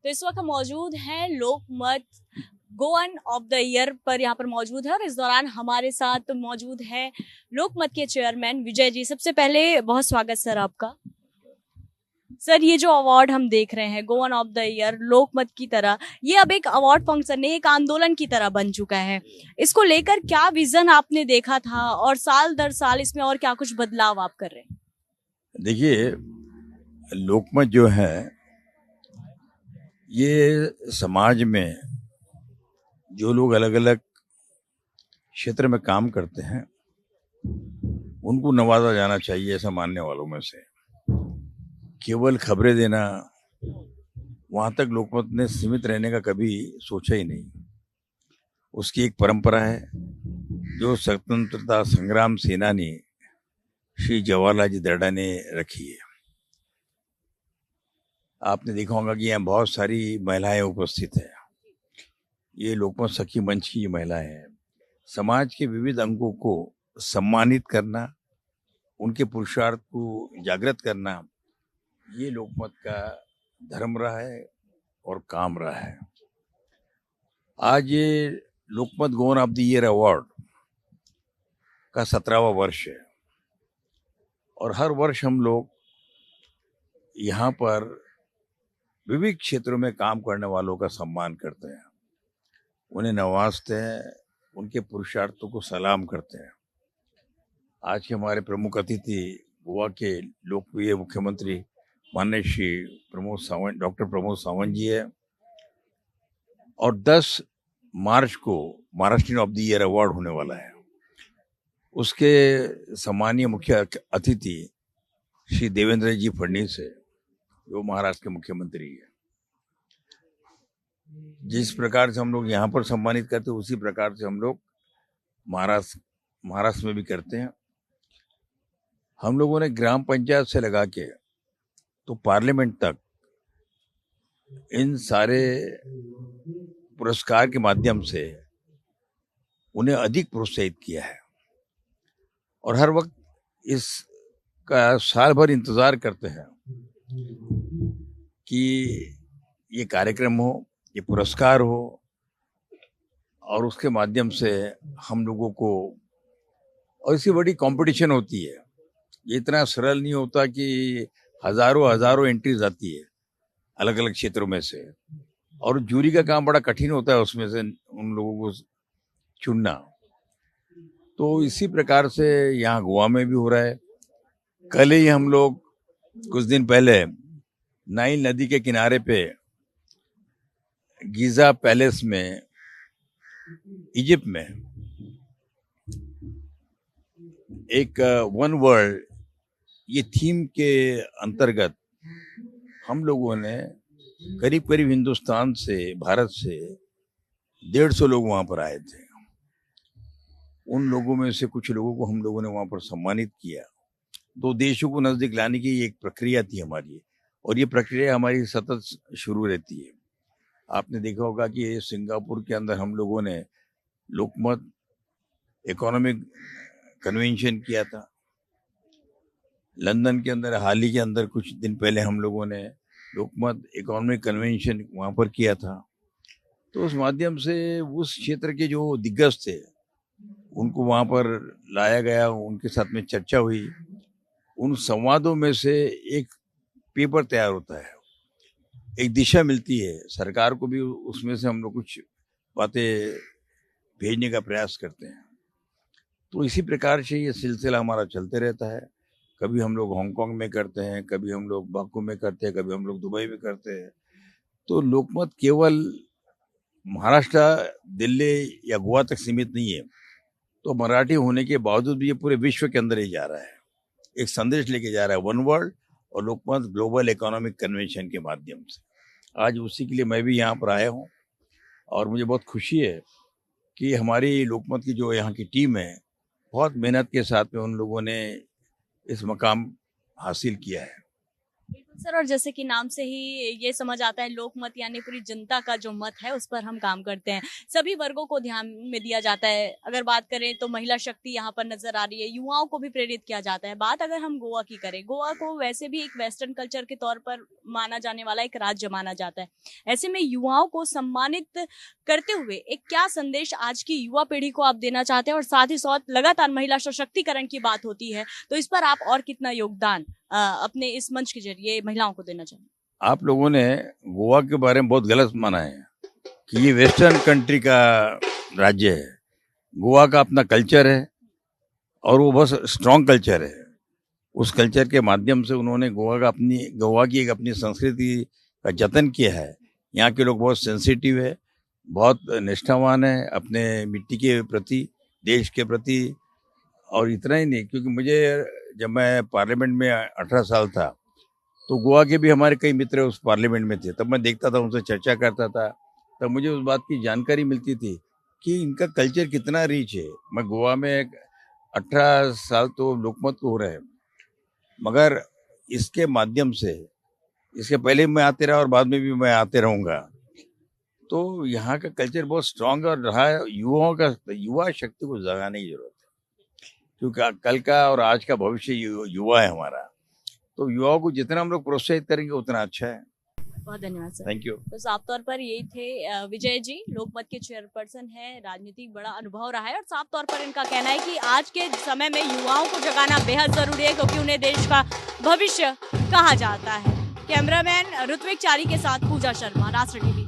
तो इस वक्त हम मौजूद हैं लोकमत गोवन ऑफ द ईयर पर, यहाँ पर मौजूद है और इस दौरान हमारे साथ मौजूद है लोकमत के चेयरमैन विजय जी। सबसे पहले बहुत स्वागत सर आपका। सर, ये जो अवार्ड हम देख रहे हैं गोवन ऑफ द ईयर लोकमत की तरह, ये अब एक अवार्ड फंक्शन नहीं, एक आंदोलन की तरह बन चुका है। इसको लेकर क्या विजन आपने देखा था और साल दर साल इसमें और क्या कुछ बदलाव आप कर रहे हैं? देखिए, लोकमत जो है ये समाज में जो लोग अलग अलग क्षेत्र में काम करते हैं उनको नवाजा जाना चाहिए, ऐसा मानने वालों में से। केवल खबरें देना, वहां तक लोकमत ने सीमित रहने का कभी सोचा ही नहीं। उसकी एक परंपरा है जो स्वतंत्रता संग्राम सेनानी श्री जवाहरलाल जी दर्डा ने रखी है। आपने देखा होगा कि यहाँ बहुत सारी महिलाएं उपस्थित हैं। ये लोकमत सखी मंच की महिलाएं हैं। समाज के विविध अंगों को सम्मानित करना, उनके पुरुषार्थ को जागृत करना, ये लोकमत का धर्म रहा है और काम रहा है। आज ये Lokmat Goan of the year award का 17वां वर्ष है और हर वर्ष हम लोग यहाँ पर विविध क्षेत्रों में काम करने वालों का सम्मान करते हैं, उन्हें नवाजते हैं, उनके पुरुषार्थों को सलाम करते हैं। आज के हमारे प्रमुख अतिथि गोवा के लोकप्रिय मुख्यमंत्री माननीय श्री डॉक्टर प्रमोद सावंत जी है और 10 मार्च को Maharashtra of the year award होने वाला है। उसके सम्मानीय मुख्य अतिथि श्री देवेंद्र जी फडणवीस है, जो महाराष्ट्र के मुख्यमंत्री है। जिस प्रकार से हम लोग यहाँ पर सम्मानित करते हैं उसी प्रकार से हम लोग महाराष्ट्र में भी करते हैं। हम लोगों ने ग्राम पंचायत से लगा के तो पार्लियामेंट तक इन सारे पुरस्कार के माध्यम से उन्हें अधिक प्रोत्साहित किया है और हर वक्त इसका साल भर इंतजार करते हैं कि ये कार्यक्रम हो, ये पुरस्कार हो और उसके माध्यम से हम लोगों को, और इसकी बड़ी कंपटीशन होती है। ये इतना सरल नहीं होता कि हजारों एंट्रीज आती है अलग अलग क्षेत्रों में से, और जूरी का काम बड़ा कठिन होता है उसमें से उन लोगों को चुनना। तो इसी प्रकार से यहाँ गोवा में भी हो रहा है। कल ही हम लोग कुछ दिन पहले नाइल नदी के किनारे पे गीजा पैलेस में इजिप्ट में एक वन वर्ल्ड ये थीम के अंतर्गत हम लोगों ने करीब हिंदुस्तान से, भारत से 150 लोग वहां पर आए थे। उन लोगों में से कुछ लोगों को हम लोगों ने वहां पर सम्मानित किया। 2 देशों को नजदीक लाने की एक प्रक्रिया थी हमारी, और ये प्रक्रिया हमारी सतत शुरू रहती है। आपने देखा होगा कि सिंगापुर के अंदर हम लोगों ने लोकमत इकोनॉमिक कन्वेंशन किया था। लंदन के अंदर हाल ही के अंदर कुछ दिन पहले हम लोगों ने लोकमत इकोनॉमिक कन्वेंशन वहाँ पर किया था। तो उस माध्यम से उस क्षेत्र के जो दिग्गज थे उनको वहाँ पर लाया गया, उनके साथ में चर्चा हुई। उन संवादों में से एक पेपर तैयार होता है, एक दिशा मिलती है। सरकार को भी उसमें से हम लोग कुछ बातें भेजने का प्रयास करते हैं। तो इसी प्रकार से ये सिलसिला हमारा चलते रहता है। कभी हम लोग हांगकांग में करते हैं, कभी हम लोग बाकू में करते हैं, कभी हम लोग दुबई में करते हैं। तो लोकमत केवल महाराष्ट्र, दिल्ली या गोवा तक सीमित नहीं है। तो मराठी होने के बावजूद भी ये पूरे विश्व के अंदर ही जा रहा है, एक संदेश लेके जा रहा है, वन वर्ल्ड और लोकमत ग्लोबल इकोनॉमिक कन्वेंशन के माध्यम से। आज उसी के लिए मैं भी यहाँ पर आया हूँ और मुझे बहुत खुशी है कि हमारी लोकमत की जो यहाँ की टीम है, बहुत मेहनत के साथ में उन लोगों ने इस मकाम हासिल किया है। सर, और जैसे कि नाम से ही ये समझ आता है, लोकमत यानी पूरी जनता का जो मत है उस पर हम काम करते हैं। सभी वर्गों को ध्यान में दिया जाता है। अगर बात करें तो महिला शक्ति यहाँ पर नजर आ रही है, युवाओं को भी प्रेरित किया जाता है। बात अगर हम गोवा की करें, गोवा को वैसे भी एक वेस्टर्न कल्चर के तौर पर माना जाने वाला एक राज्य माना जाता है। ऐसे में युवाओं को सम्मानित करते हुए एक क्या संदेश आज की युवा पीढ़ी को आप देना चाहते हैं, और साथ ही साथ लगातार महिला सशक्तिकरण की बात होती है तो इस पर आप और कितना योगदान अपने इस मंच के जरिए महिलाओं को देना चाहिए? आप लोगों ने गोवा के बारे में बहुत गलत माना है कि ये वेस्टर्न कंट्री का राज्य है। गोवा का अपना कल्चर है और वो बहुत स्ट्रॉन्ग कल्चर है। उस कल्चर के माध्यम से उन्होंने गोवा की एक अपनी संस्कृति का जतन किया है। यहाँ के लोग बहुत सेंसिटिव है, बहुत निष्ठावान है अपने मिट्टी के प्रति, देश के प्रति। और इतना ही नहीं, क्योंकि मुझे जब मैं पार्लियामेंट में 18 साल था तो गोवा के भी हमारे कई मित्र उस पार्लियामेंट में थे। तब मैं देखता था, उनसे चर्चा करता था, तब मुझे उस बात की जानकारी मिलती थी कि इनका कल्चर कितना रिच है। मैं गोवा में 18 साल तो लोकमत को हो रहा है, मगर इसके माध्यम से, इसके पहले मैं आते रहा और बाद में भी मैं आते रहूँगा, तो यहाँ का कल्चर बहुत स्ट्रांग और रहा है। युवा शक्ति को जगाने की जरूरत है, क्योंकि कल का और आज का भविष्य युवा है हमारा। तो युवाओं को जितना हम लोग प्रोत्साहित करेंगे उतना अच्छा है। बहुत धन्यवाद सर। Thank you. तो साफ तौर पर यही थे विजय जी, लोकमत के चेयरपर्सन है, राजनीतिक बड़ा अनुभव रहा है, और साफ तौर पर इनका कहना है कि आज के समय में युवाओं को जगाना बेहद जरूरी है, क्योंकि उन्हें देश का भविष्य कहा जाता है। कैमरामैन ऋत्विक चारी के साथ पूजा शर्मा, राष्ट्र टीवी।